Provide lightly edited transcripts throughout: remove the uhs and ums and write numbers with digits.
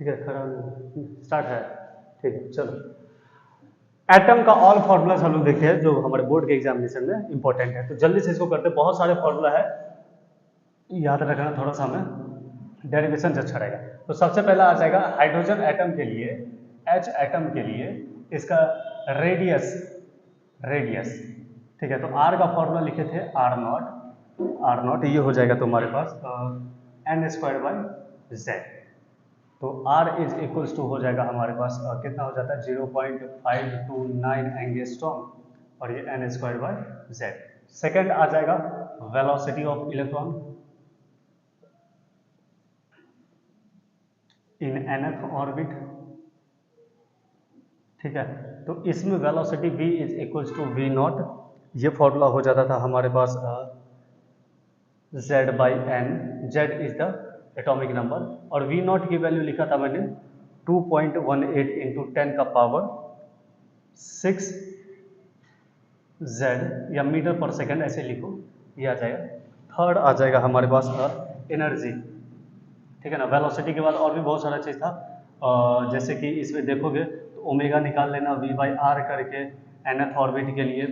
ठीक है, खड़ा स्टार्ट है। ठीक है, चलो। एटम का ऑल फॉर्मूलाज हम लोग देखते हैं जो हमारे बोर्ड के एग्जामिनेशन में इंपॉर्टेंट है, तो जल्दी से इसको करते हैं। बहुत सारे फॉर्मूला है, याद रखना थोड़ा सा, हमें डेरिवेशन से अच्छा रहेगा। तो सबसे पहला आ जाएगा हाइड्रोजन एटम के लिए, एच एटम के लिए इसका रेडियस, रेडियस। ठीक है, तो आर का फॉर्मूला लिखे थे आर नॉट, आर नॉट ये हो जाएगा तुम्हारे पास एन स्क्वायर बाई जेड। तो R इज इक्वल्स टू हो जाएगा हमारे पास कितना हो जाता है 0.529 एंगस्ट्रॉम और ये n square by z. Second आ जाएगा velocity of electron in nth orbit. ठीक है, तो इसमें velocity v is equals to v naught, ये फॉर्मूला हो जाता था हमारे पास z by n, z is the atomic number और v नॉट की वैल्यू लिखा था मैंने 2.18 इंटू 10 का पावर 6 z या मीटर पर सेकेंड ऐसे लिखो, ये आ जाएगा। थर्ड आ जाएगा हमारे पास एनर्जी। ठीक है ना, वेलोसिटी के बाद और भी बहुत सारा चीज़ था, जैसे कि इसमें देखोगे तो ओमेगा निकाल लेना v बाई आर करके nth ऑर्बिट के लिए।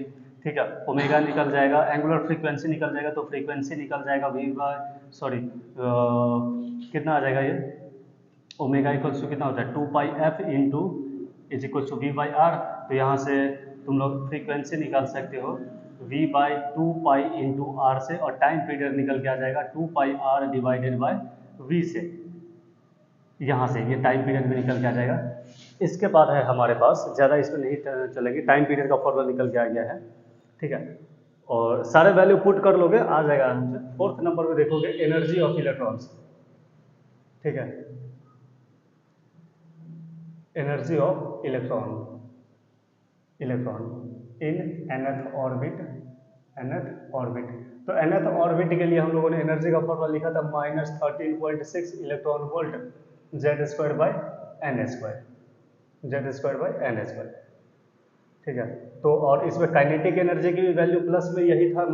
ठीक है, ओमेगा निकल जाएगा, एंगुलर फ्रीक्वेंसी निकल जाएगा, तो फ्रीक्वेंसी निकल जाएगा v बाई सॉरी कितना आ जाएगा ये ओमेगा इक्वल्स टू कितना होता है 2 pi f into is equals to v by r. तो यहाँ से तुम लोग फ्रीक्वेंसी निकाल सकते हो v by 2 pi into r से, और टाइम पीरियड निकल के आ जाएगा 2 pi r divided by v से, यहाँ से ये टाइम पीरियड भी निकल के आ जाएगा। इसके बाद है हमारे पास, ज़्यादा इसमें नहीं चलेंगे, टाइम पीरियड का फॉर्मूला निकल के आ गया है। ठीक है, और सारे वैल्यू पुट कर लोगे आ जाएगा। फोर्थ नंबर में देखोगे एनर्जी ऑफ इलेक्ट्रॉन्स। ठीक है, energy of electron, electron in nth orbit, nth orbit. तो nth ऑर्बिट के लिए हम लोगों ने एनर्जी का फॉर्मूला लिखा था -13.6 electron volt Z square by n square, Z square by n square. ठीक है, तो और इसमें काइनेटिक एनर्जी की वैल्यू प्लस में यही था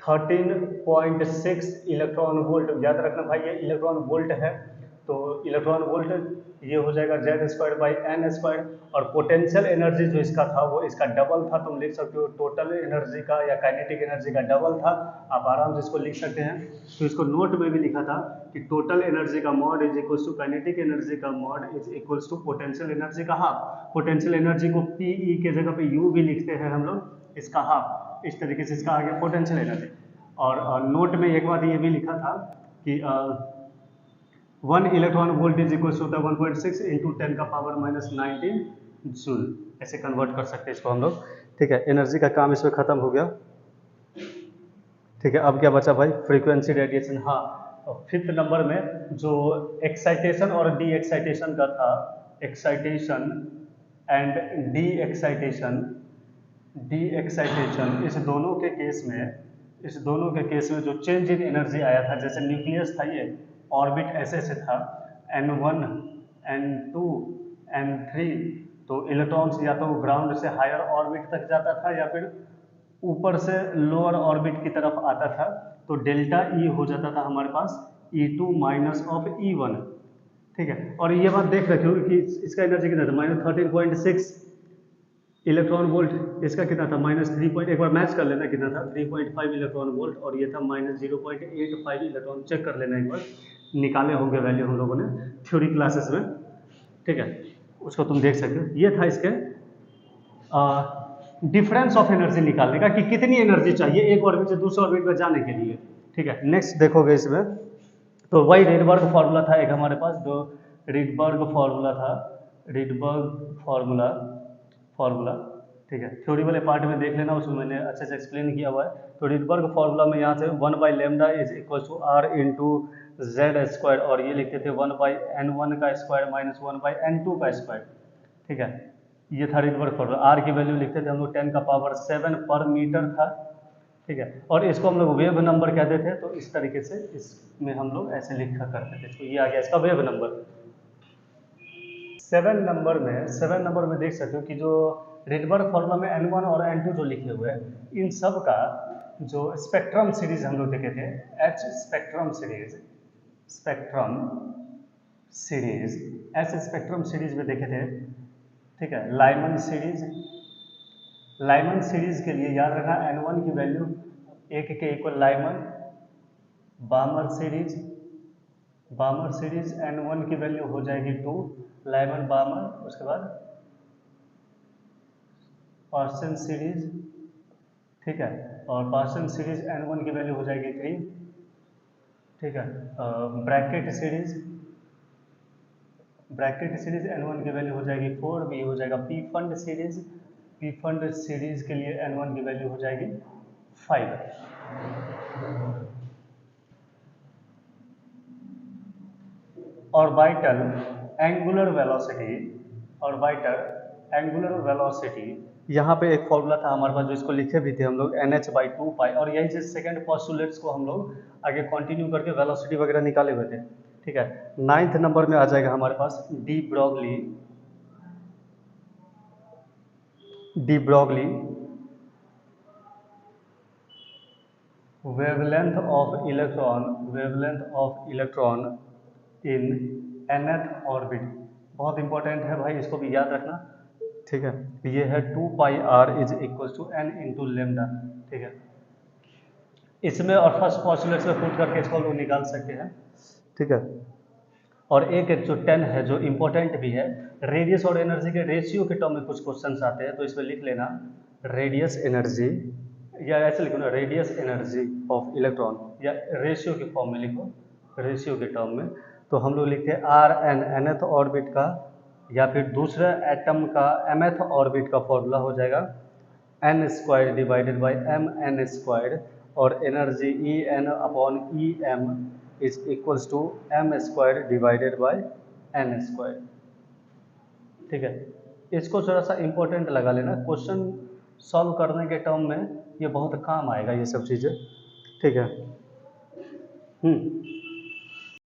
13.6 इलेक्ट्रॉन वोल्ट। याद रखना भाई ये इलेक्ट्रॉन वोल्ट है, तो इलेक्ट्रॉन वोल्ट ये हो जाएगा Z square by n square. और पोटेंशियल एनर्जी जो इसका था वो इसका डबल था, तुम लिख सकते हो टोटल एनर्जी का या काइनेटिक एनर्जी का डबल था, आप आराम से इसको लिख सकते हैं। तो इसको नोट में भी लिखा था कि टोटल एनर्जी का mod is equals to kinetic energy का mod is equals to potential energy का हाफ। पोटेंशियल एनर्जी को पीई के जगह पे यू भी लिखते हैं हम लोग, इसका हाफ, इस तरीके से इसका आ गया पोटेंशियल एनर्जी। और नोट में एक बात ये भी लिखा था कि 1 electron volt is equal to 1.6 into 10 का पावर -19 जूल, ऐसे कन्वर्ट कर सकते हैं इसको हम लोग। ठीक है, एनर्जी का काम इसमें खत्म हो गया। ठीक है, अब क्या बचा भाई, फ्रीक्वेंसी रेडिएशन। हाँ, फिफ्थ नंबर में जो एक्साइटेशन और डी एक्साइटेशन का था, excitation and D excitation, D excitation, इस दोनों के केस में, इस दोनों के केस में जो चेंज इन एनर्जी आया था, जैसे न्यूक्लियस था ये ऑर्बिट ऐसे से था n1 n2 n3, तो इलेक्ट्रॉन्स या तो ग्राउंड से हायर ऑर्बिट तक जाता था या फिर ऊपर से लोअर ऑर्बिट की तरफ आता था, तो डेल्टा ई हो जाता था हमारे पास E2 माइनस ऑफ E1। ठीक है, और ये बात देख रखियो कि इसका एनर्जी कितना था -13.6 इलेक्ट्रॉन वोल्ट, इसका कितना था -3 एक बार मैच कर लेना कितना था 3.5 इलेक्ट्रॉन वोल्ट, और ये था -0.85 इलेक्ट्रॉन, चेक कर लेना एक बार, निकाले होंगे वैल्यू हम लोगों ने थ्योरी क्लासेस में। ठीक है, उसको तुम देख सकते हो। ये था इसके डिफरेंस ऑफ एनर्जी निकालने का कि कितनी एनर्जी चाहिए एक ऑर्बिट से दूसरे ऑर्बिट में जाने के लिए। ठीक है, नेक्स्ट देखोगे इसमें तो वही रिडबर्ग फार्मूला था एक हमारे पास, जो रिडबर्ग फार्मूला था, रिडबर्ग फार्मूला, फार्मूला। ठीक है, थ्योरी वाले पार्ट में देख लेना, उसमें मैंने अच्छे से एक्सप्लेन किया हुआ है। तो रिडबर्ग फार्मूला में यहाँ से 1 by lambda is equal to R into Z square, और ये लिखते थे 1 बाई n1 का स्क्वायर माइनस 1 बाई n2 का स्क्वायर। ठीक है, ये था रिडबर्ग फार्मूला। आर की वैल्यू लिखते थे हम लोग 10 का पावर 7 पर मीटर था। ठीक है, और इसको हम लोग वेव नंबर कहते थे, तो इस तरीके से इसमें हम लोग ऐसे लिखा करते थे, तो ये आ गया इसका वेव नंबर। 7 नंबर में देख सकते हो कि जो रिडबर्ग फार्मूला में n1 और n2 जो लिखे हुए हैं, इन सब का जो स्पेक्ट्रम सीरीज हम लोग देखे थे, H spectrum series, spectrum series, S spectrum series में देखे थे, ठीक है। लाइमन सीरीज, लाइमन सीरीज के लिए याद रखना N1 की वैल्यू 1 के equal Lyman. बामर series, बामर series N1 की वैल्यू हो जाएगी 2 लाइमन बामर। उसके बाद पार्सन सीरीज, ठीक है, और पार्सन सीरीज N1 की वैल्यू हो जाएगी 3, ठीक है। Brackett series, Brackett series N1 की वैल्यू हो जाएगी 4, भी हो जाएगा। P fund series, P fund series के लिए N1 की वैल्यू हो जाएगी 5। Orbital angular velocity, orbital angular velocity, यहाँ पे एक फॉर्मूला था हमारे पास जो इसको लिखे भी थे हम लोग NH/2 और यही से सेकंड पोस्टुलेट्स को हम लोग आगे कंटिन्यू करके वेलोसिटी वगैरह निकाले हुए थे, ठीक है। 9th नंबर में आ जाएगा हमारे पास de Broglie, de Broglie wavelength of electron, wavelength of electron in nth orbit. बहुत इंपॉर्टेंट है भाई, इसको भी याद रखना, ठीक है। ये है 2πr is equal to n into lambda, ठीक है। इसमें और फर्स्ट पोस्टुलेट में पुट करके इसको लोग निकाल सकते हैं, ठीक है। और एक जो 10 है जो इंपॉर्टेंट भी है, रेडियस और एनर्जी के रेशियो के टर्म में कुछ क्वेश्चंस आते हैं, तो इसमें लिख लेना रेडियस एनर्जी, या ऐसे लिखो ना रेडियस एनर्जी ऑफ इलेक्ट्रॉन, या रेशियो के फॉर्म में लिखो, रेशियो के टर्म में। तो हम लोग लिखते हैं Rn nth ऑर्बिट का, या फिर दूसरे एटम का mth ऑर्बिट का फॉर्मूला हो जाएगा n² डिवाइडेड बाई mn², और energy En/em is equals to m² divided by n², ठीक है। इसको थोड़ा सा इंपॉर्टेंट लगा लेना, क्वेश्चन सॉल्व करने के टर्म में ये बहुत काम आएगा ये सब चीज़ें, ठीक है।